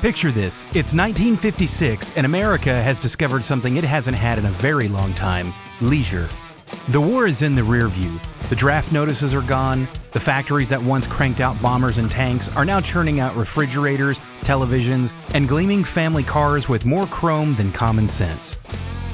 Picture this, it's 1956 and America has discovered something it hasn't had in a very long time, leisure. The war is in the rear view. The draft notices are gone. The factories that once cranked out bombers and tanks are now churning out refrigerators, televisions, and gleaming family cars with more chrome than common sense.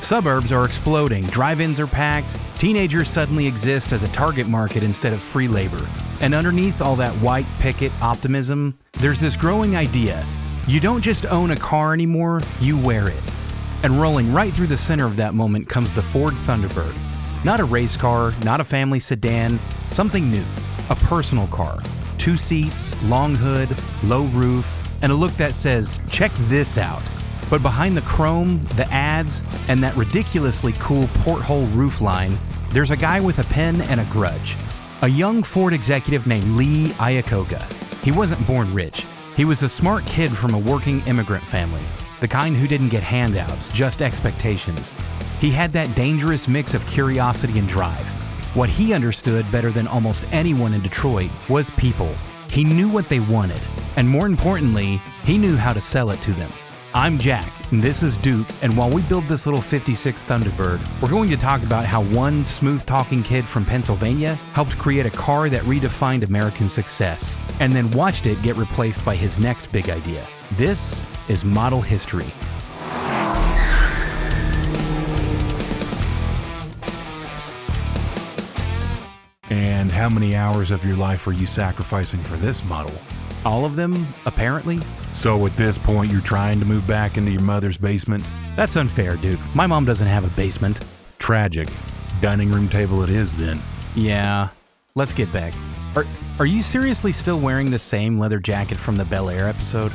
Suburbs are exploding, drive-ins are packed, teenagers suddenly exist as a target market instead of free labor. And underneath all that white picket optimism, there's this growing idea. You don't just own a car anymore, you wear it. And rolling right through the center of that moment comes the Ford Thunderbird. Not a race car, not a family sedan, something new. A personal car. 2 seats, long hood, low roof, and a look that says, check this out. But behind the chrome, the ads, and that ridiculously cool porthole roofline, there's a guy with a pen and a grudge. A young Ford executive named Lee Iacocca. He wasn't born rich. He was a smart kid from a working immigrant family, the kind who didn't get handouts, just expectations. He had that dangerous mix of curiosity and drive. What he understood better than almost anyone in Detroit was people. He knew what they wanted, and more importantly, he knew how to sell it to them. I'm Jack, and this is Duke, and while we build this little 56 Thunderbird, we're going to talk about how one smooth-talking kid from Pennsylvania helped create a car that redefined American success, and then watched it get replaced by his next big idea. This is Model History. And how many hours of your life are you sacrificing for this model? All of them, apparently? So at this point, you're trying to move back into your mother's basement? That's unfair, Duke. My mom doesn't have a basement. Tragic. Dining room table it is then. Yeah, let's get back. Are you seriously still wearing the same leather jacket from the Bel Air episode?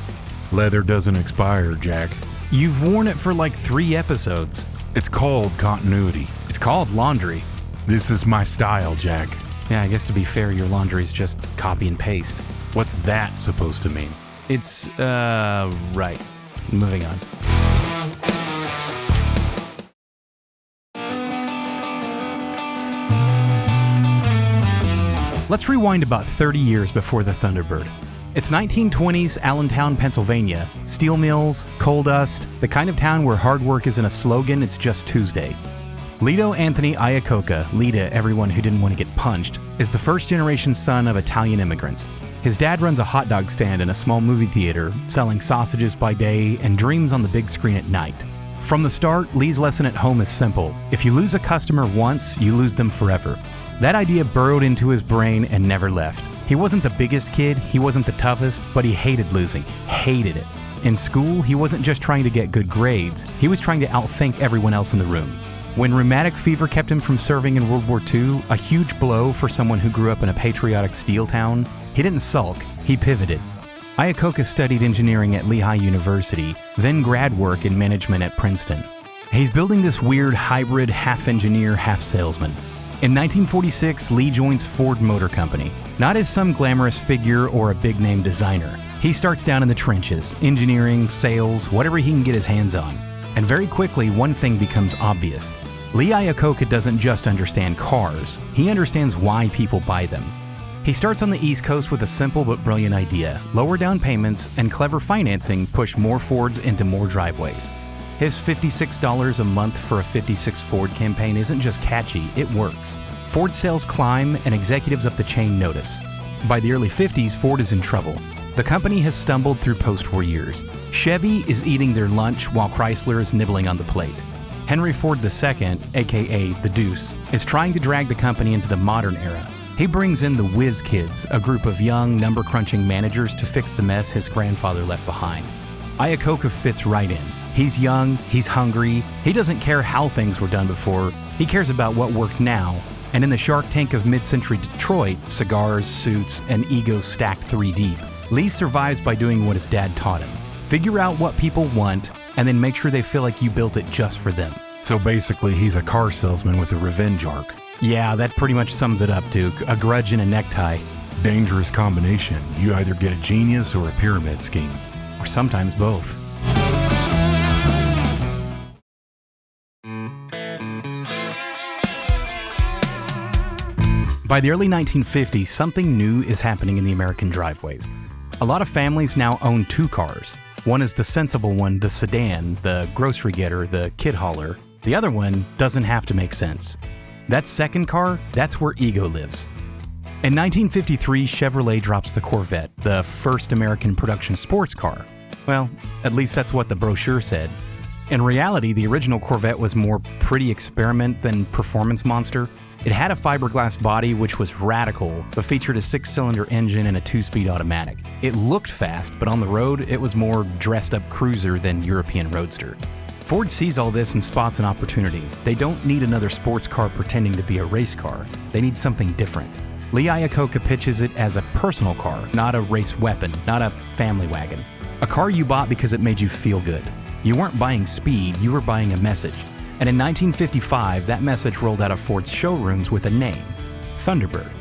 Leather doesn't expire, Jack. You've worn it for like 3 episodes. It's called continuity. It's called laundry. This is my style, Jack. Yeah, I guess to be fair, your laundry's just copy and paste. What's that supposed to mean? It's, right. Moving on. Let's rewind about 30 years before the Thunderbird. It's 1920s Allentown, Pennsylvania. Steel mills, coal dust, the kind of town where hard work isn't a slogan, it's just Tuesday. Lito Anthony Iacocca, Lita, everyone who didn't want to get punched, is the first-generation son of Italian immigrants. His dad runs a hot dog stand in a small movie theater, selling sausages by day and dreams on the big screen at night. From the start, Lee's lesson at home is simple. If you lose a customer once, you lose them forever. That idea burrowed into his brain and never left. He wasn't the biggest kid, he wasn't the toughest, but he hated losing. Hated it. In school, he wasn't just trying to get good grades, he was trying to outthink everyone else in the room. When rheumatic fever kept him from serving in World War II, a huge blow for someone who grew up in a patriotic steel town, he didn't sulk, he pivoted. Iacocca studied engineering at Lehigh University, then grad work in management at Princeton. He's building this weird hybrid half-engineer, half-salesman. In 1946, Lee joins Ford Motor Company, not as some glamorous figure or a big-name designer. He starts down in the trenches, engineering, sales, whatever he can get his hands on. And very quickly, one thing becomes obvious. Lee Iacocca doesn't just understand cars, he understands why people buy them. He starts on the East Coast with a simple but brilliant idea. Lower down payments and clever financing push more Fords into more driveways. His $56 a month for a 56 Ford campaign isn't just catchy, it works. Ford sales climb and executives up the chain notice. By the early 50s, Ford is in trouble. The company has stumbled through post-war years. Chevy is eating their lunch while Chrysler is nibbling on the plate. Henry Ford II, aka the Deuce, is trying to drag the company into the modern era. He brings in the Whiz Kids, a group of young, number-crunching managers to fix the mess his grandfather left behind. Iacocca fits right in. He's young, he's hungry, he doesn't care how things were done before, he cares about what works now, and in the Shark Tank of mid-century Detroit, cigars, suits, and egos stacked 3 deep, Lee survives by doing what his dad taught him. Figure out what people want, and then make sure they feel like you built it just for them. So basically, he's a car salesman with a revenge arc. Yeah, that pretty much sums it up, Duke. A grudge and a necktie. Dangerous combination. You either get a genius or a pyramid scheme. Or sometimes both. By the early 1950s, something new is happening in the American driveways. A lot of families now own 2 cars. One is the sensible one, the sedan, the grocery getter, the kid hauler. The other one doesn't have to make sense. That second car, that's where ego lives. In 1953, Chevrolet drops the Corvette, the first American production sports car. Well, at least that's what the brochure said. In reality, the original Corvette was more pretty experiment than performance monster. It had a fiberglass body which was radical, but featured a 6-cylinder engine and a 2-speed automatic. It looked fast, but on the road, it was more dressed-up cruiser than European roadster. Ford sees all this and spots an opportunity. They don't need another sports car pretending to be a race car. They need something different. Lee Iacocca pitches it as a personal car, not a race weapon, not a family wagon. A car you bought because it made you feel good. You weren't buying speed, you were buying a message. And in 1955, that message rolled out of Ford's showrooms with a name, Thunderbird.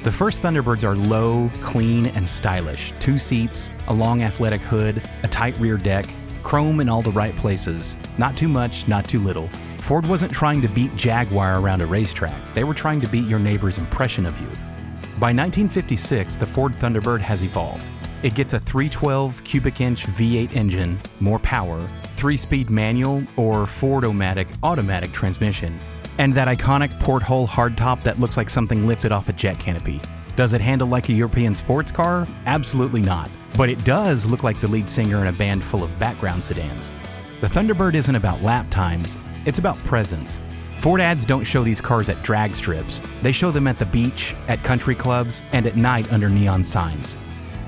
The first Thunderbirds are low, clean, and stylish. 2 seats, a long athletic hood, a tight rear deck, chrome in all the right places. Not too much, not too little. Ford wasn't trying to beat Jaguar around a racetrack. They were trying to beat your neighbor's impression of you. By 1956, the Ford Thunderbird has evolved. It gets a 312 cubic inch V8 engine, more power, 3-speed manual or Ford-O-Matic automatic transmission, and that iconic porthole hardtop that looks like something lifted off a jet canopy. Does it handle like a European sports car? Absolutely not. But it does look like the lead singer in a band full of background sedans. The Thunderbird isn't about lap times, it's about presence. Ford ads don't show these cars at drag strips. They show them at the beach, at country clubs, and at night under neon signs.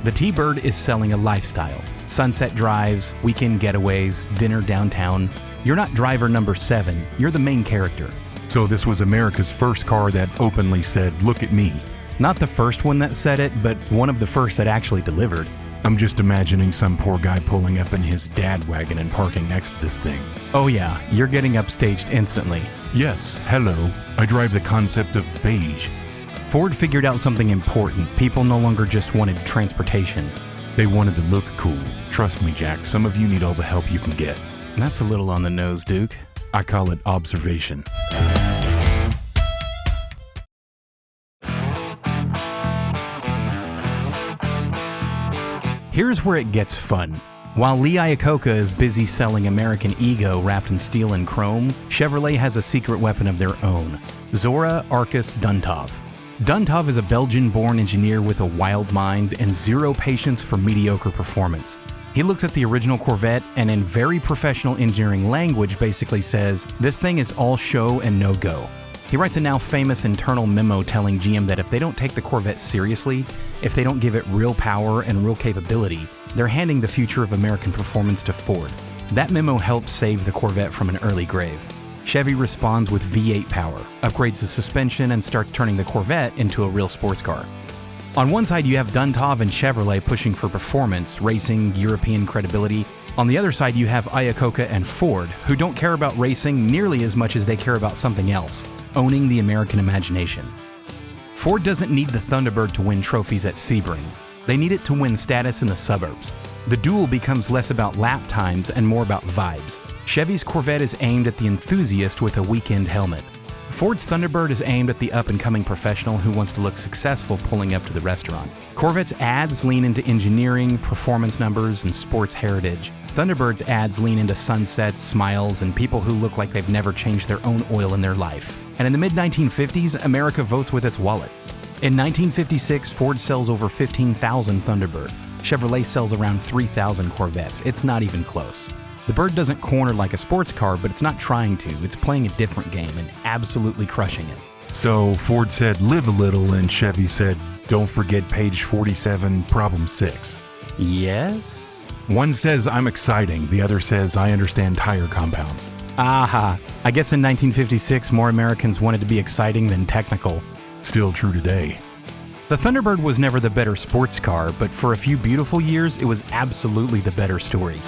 The T-Bird is selling a lifestyle. Sunset drives, weekend getaways, dinner downtown. You're not driver number 7, you're the main character. So this was America's first car that openly said, "Look at me." Not the first one that said it, but one of the first that actually delivered. I'm just imagining some poor guy pulling up in his dad wagon and parking next to this thing. Oh yeah, you're getting upstaged instantly. Yes, hello. I drive the concept of beige. Ford figured out something important. People no longer just wanted transportation. They wanted to look cool. Trust me, Jack, some of you need all the help you can get. That's a little on the nose, Duke. I call it observation. Here's where it gets fun. While Lee Iacocca is busy selling American ego wrapped in steel and chrome, Chevrolet has a secret weapon of their own, Zora Arcus Duntov. Duntov is a Belgian-born engineer with a wild mind and zero patience for mediocre performance. He looks at the original Corvette and in very professional engineering language basically says, this thing is all show and no go. He writes a now famous internal memo telling GM that if they don't take the Corvette seriously, if they don't give it real power and real capability, they're handing the future of American performance to Ford. That memo helps save the Corvette from an early grave. Chevy responds with V8 power, upgrades the suspension, and starts turning the Corvette into a real sports car. On one side, you have Duntov and Chevrolet pushing for performance, racing, European credibility. On the other side, you have Iacocca and Ford, who don't care about racing nearly as much as they care about something else, owning the American imagination. Ford doesn't need the Thunderbird to win trophies at Sebring. They need it to win status in the suburbs. The duel becomes less about lap times and more about vibes. Chevy's Corvette is aimed at the enthusiast with a weekend helmet. Ford's Thunderbird is aimed at the up-and-coming professional who wants to look successful pulling up to the restaurant. Corvette's ads lean into engineering, performance numbers, and sports heritage. Thunderbird's ads lean into sunsets, smiles, and people who look like they've never changed their own oil in their life. And in the mid-1950s, America votes with its wallet. In 1956, Ford sells over 15,000 Thunderbirds. Chevrolet sells around 3,000 Corvettes. It's not even close. The Bird doesn't corner like a sports car, but it's not trying to. It's playing a different game and absolutely crushing it. So Ford said, live a little, and Chevy said, don't forget page 47, problem 6. Yes? One says, I'm exciting. The other says, I understand tire compounds. Aha. I guess in 1956, more Americans wanted to be exciting than technical. Still true today. The Thunderbird was never the better sports car, but for a few beautiful years, it was absolutely the better story.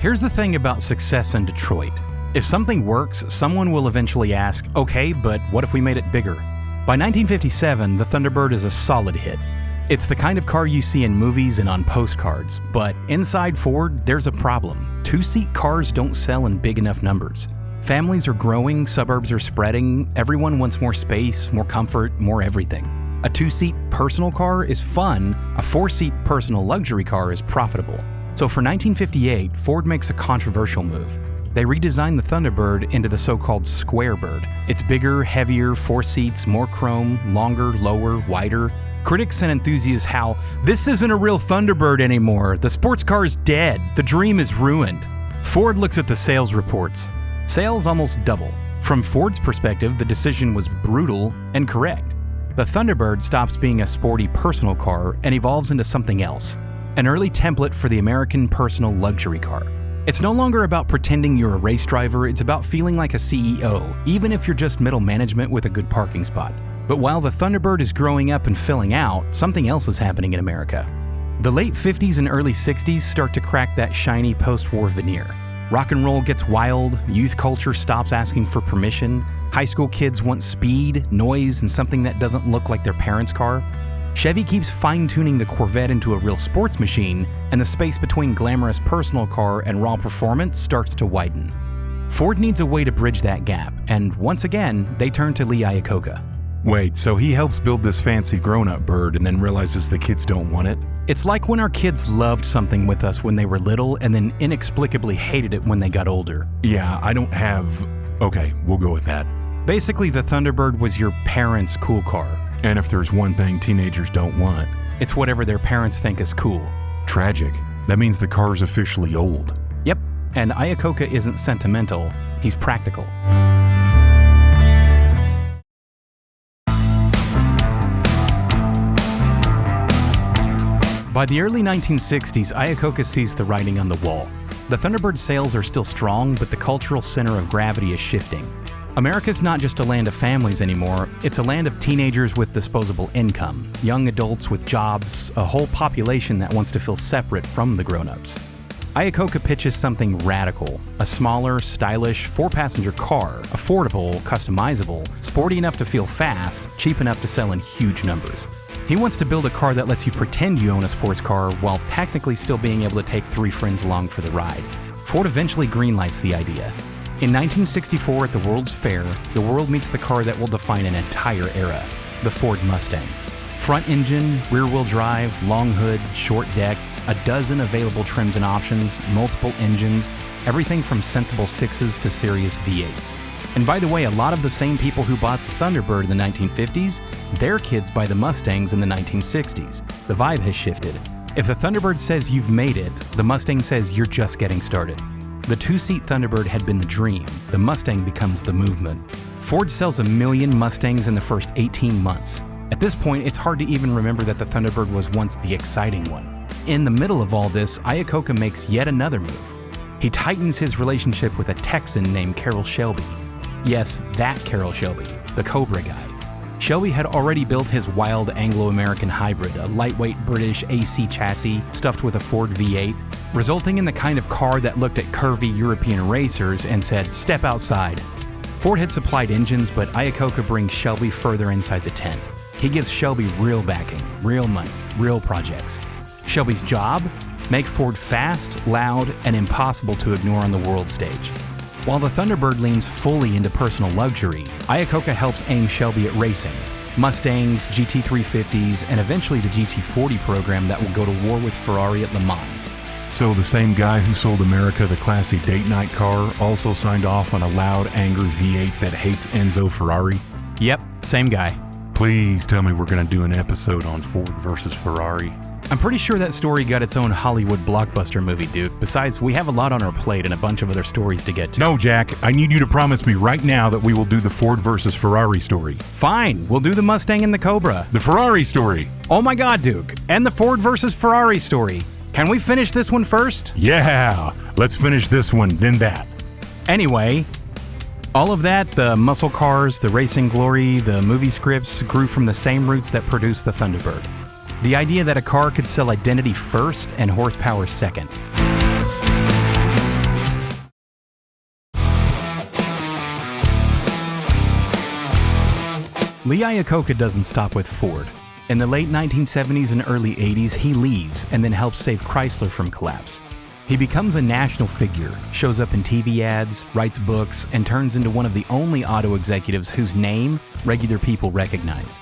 Here's the thing about success in Detroit. If something works, someone will eventually ask, okay, but what if we made it bigger? By 1957, the Thunderbird is a solid hit. It's the kind of car you see in movies and on postcards, but inside Ford, there's a problem. Two-seat cars don't sell in big enough numbers. Families are growing, suburbs are spreading, everyone wants more space, more comfort, more everything. A 2-seat personal car is fun, a 4-seat personal luxury car is profitable. So for 1958, Ford makes a controversial move. They redesigned the Thunderbird into the so-called Squarebird. It's bigger, heavier, 4 seats, more chrome, longer, lower, wider. Critics and enthusiasts howl, "This isn't a real Thunderbird anymore. The sports car is dead. The dream is ruined." Ford looks at the sales reports. Sales almost double. From Ford's perspective, the decision was brutal and correct. The Thunderbird stops being a sporty personal car and evolves into something else. An early template for the American personal luxury car. It's no longer about pretending you're a race driver, it's about feeling like a CEO, even if you're just middle management with a good parking spot. But while the Thunderbird is growing up and filling out, something else is happening in America. The late 50s and early 60s start to crack that shiny post-war veneer. Rock and roll gets wild, youth culture stops asking for permission, high school kids want speed, noise, and something that doesn't look like their parents' car. Chevy keeps fine-tuning the Corvette into a real sports machine, and the space between glamorous personal car and raw performance starts to widen. Ford needs a way to bridge that gap, and once again, they turn to Lee Iacocca. Wait, so he helps build this fancy grown-up bird and then realizes the kids don't want it? It's like when our kids loved something with us when they were little and then inexplicably hated it when they got older. Yeah, I don't have... Okay, we'll go with that. Basically, the Thunderbird was your parents' cool car. And if there's one thing teenagers don't want, it's whatever their parents think is cool. Tragic. That means the car's officially old. Yep, and Iacocca isn't sentimental, he's practical. By the early 1960s, Iacocca sees the writing on the wall. The Thunderbird sales are still strong, but the cultural center of gravity is shifting. America's not just a land of families anymore, it's a land of teenagers with disposable income, young adults with jobs, a whole population that wants to feel separate from the grown-ups. Iacocca pitches something radical, a smaller, stylish, 4-passenger car, affordable, customizable, sporty enough to feel fast, cheap enough to sell in huge numbers. He wants to build a car that lets you pretend you own a sports car while technically still being able to take 3 friends along for the ride. Ford eventually greenlights the idea. In 1964 at the World's Fair, the world meets the car that will define an entire era, the Ford Mustang. Front engine, rear-wheel drive, long hood, short deck, a dozen available trims and options, multiple engines, everything from sensible 6s to serious V8s. And by the way, a lot of the same people who bought the Thunderbird in the 1950s, their kids buy the Mustangs in the 1960s. The vibe has shifted. If the Thunderbird says you've made it, the Mustang says you're just getting started. The 2-seat Thunderbird had been the dream. The Mustang becomes the movement. Ford sells 1 million Mustangs in the first 18 months. At this point, it's hard to even remember that the Thunderbird was once the exciting one. In the middle of all this, Iacocca makes yet another move. He tightens his relationship with a Texan named Carroll Shelby. Yes, that Carroll Shelby, the Cobra guy. Shelby had already built his wild Anglo-American hybrid, a lightweight British AC chassis stuffed with a Ford V8, resulting in the kind of car that looked at curvy European racers and said, "Step outside." Ford had supplied engines, but Iacocca brings Shelby further inside the tent. He gives Shelby real backing, real money, real projects. Shelby's job? Make Ford fast, loud, and impossible to ignore on the world stage. While the Thunderbird leans fully into personal luxury, Iacocca helps aim Shelby at racing. Mustangs, GT350s, and eventually the GT40 program that will go to war with Ferrari at Le Mans. So the same guy who sold America the classy date night car also signed off on a loud, angry V8 that hates Enzo Ferrari? Yep, same guy. Please tell me we're going to do an episode on Ford versus Ferrari. I'm pretty sure that story got its own Hollywood blockbuster movie, dude. Besides, we have a lot on our plate and a bunch of other stories to get to. No, Jack, I need you to promise me right now that we will do the Ford versus Ferrari story. Fine, we'll do the Mustang and the Cobra. The Ferrari story. Oh my God, Duke. And the Ford versus Ferrari story. Can we finish this one first? Yeah, let's finish this one, then that. Anyway, all of that, the muscle cars, the racing glory, the movie scripts, grew from the same roots that produced the Thunderbird. The idea that a car could sell identity first and horsepower second. Lee Iacocca doesn't stop with Ford. In the late 1970s and early 80s, he leaves and then helps save Chrysler from collapse. He becomes a national figure, shows up in TV ads, writes books, and turns into one of the only auto executives whose name regular people recognize.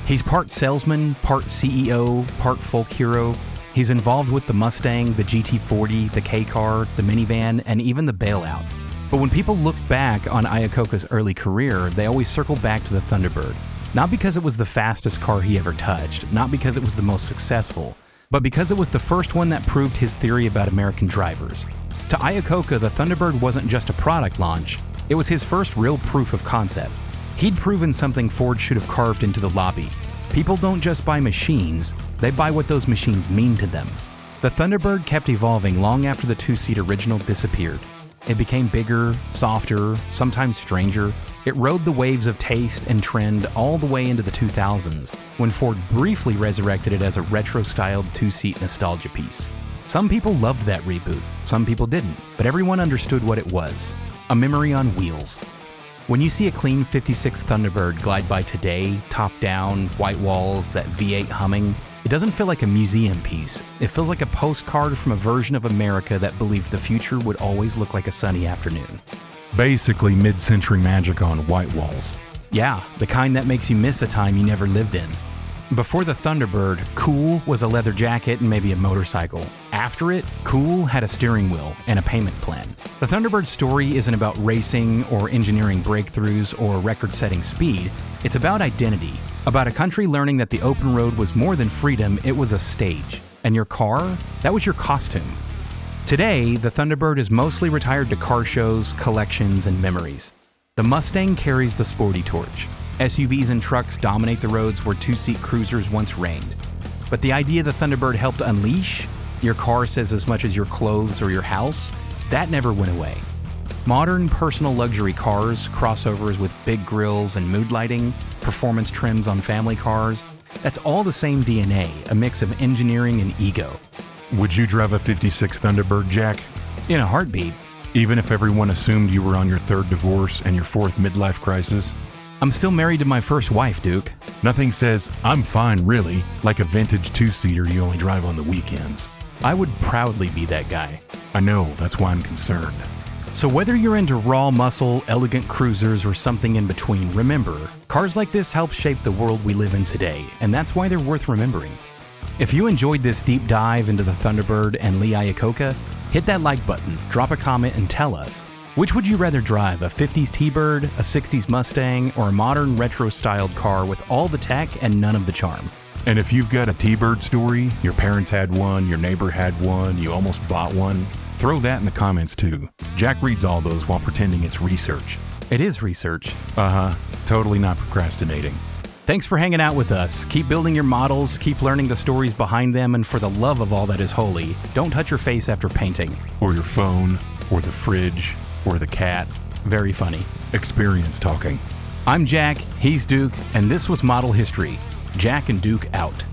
He's part salesman, part CEO, part folk hero. He's involved with the Mustang, the GT40, the K-Car, the minivan, and even the bailout. But when people look back on Iacocca's early career, they always circle back to the Thunderbird. Not because it was the fastest car he ever touched, not because it was the most successful, but because it was the first one that proved his theory about American drivers. To Iacocca, the Thunderbird wasn't just a product launch, it was his first real proof of concept. He'd proven something Ford should have carved into the lobby. People don't just buy machines, they buy what those machines mean to them. The Thunderbird kept evolving long after the two-seat original disappeared. It became bigger, softer, sometimes stranger. It rode the waves of taste and trend all the way into the 2000s, when Ford briefly resurrected it as a retro-styled two-seat nostalgia piece. Some people loved that reboot, some people didn't, but everyone understood what it was: a memory on wheels. When you see a clean 56 Thunderbird glide by today, top down, white walls, that V8 humming, it doesn't feel like a museum piece. It feels like a postcard from a version of America that believed the future would always look like a sunny afternoon. Basically mid-century magic on white walls. Yeah, the kind that makes you miss a time you never lived in. Before the Thunderbird, cool was a leather jacket and maybe a motorcycle. After it, cool had a steering wheel and a payment plan. The Thunderbird's story isn't about racing or engineering breakthroughs or record-setting speed. It's about identity, about a country learning that the open road was more than freedom, it was a stage. And your car, that was your costume. Today, the Thunderbird is mostly retired to car shows, collections, and memories. The Mustang carries the sporty torch. SUVs and trucks dominate the roads where two-seat cruisers once reigned. But the idea the Thunderbird helped unleash, your car says as much as your clothes or your house, that never went away. Modern personal luxury cars, crossovers with big grills and mood lighting, performance trims on family cars, that's all the same DNA, a mix of engineering and ego. Would you drive a 56 Thunderbird, Jack? In a heartbeat. Even if everyone assumed you were on your third divorce and your fourth midlife crisis? I'm still married to my first wife, Duke. Nothing says, I'm fine, really, like a vintage two-seater you only drive on the weekends. I would proudly be that guy. I know, that's why I'm concerned. So whether you're into raw muscle, elegant cruisers, or something in between, remember, cars like this help shape the world we live in today, and that's why they're worth remembering. If you enjoyed this deep dive into the Thunderbird and Lee Iacocca, hit that like button, drop a comment, and tell us, which would you rather drive, a 50s T-Bird, a 60s Mustang, or a modern retro-styled car with all the tech and none of the charm? And if you've got a T-Bird story, your parents had one, your neighbor had one, you almost bought one, throw that in the comments too. Jack reads all those while pretending it's research. It is research. Totally not procrastinating. Thanks for hanging out with us. Keep building your models, keep learning the stories behind them, and for the love of all that is holy, don't touch your face after painting. Or your phone, or the fridge, or the cat. Very funny. Experience talking. I'm Jack, he's Duke, and this was Model History. Jack and Duke out.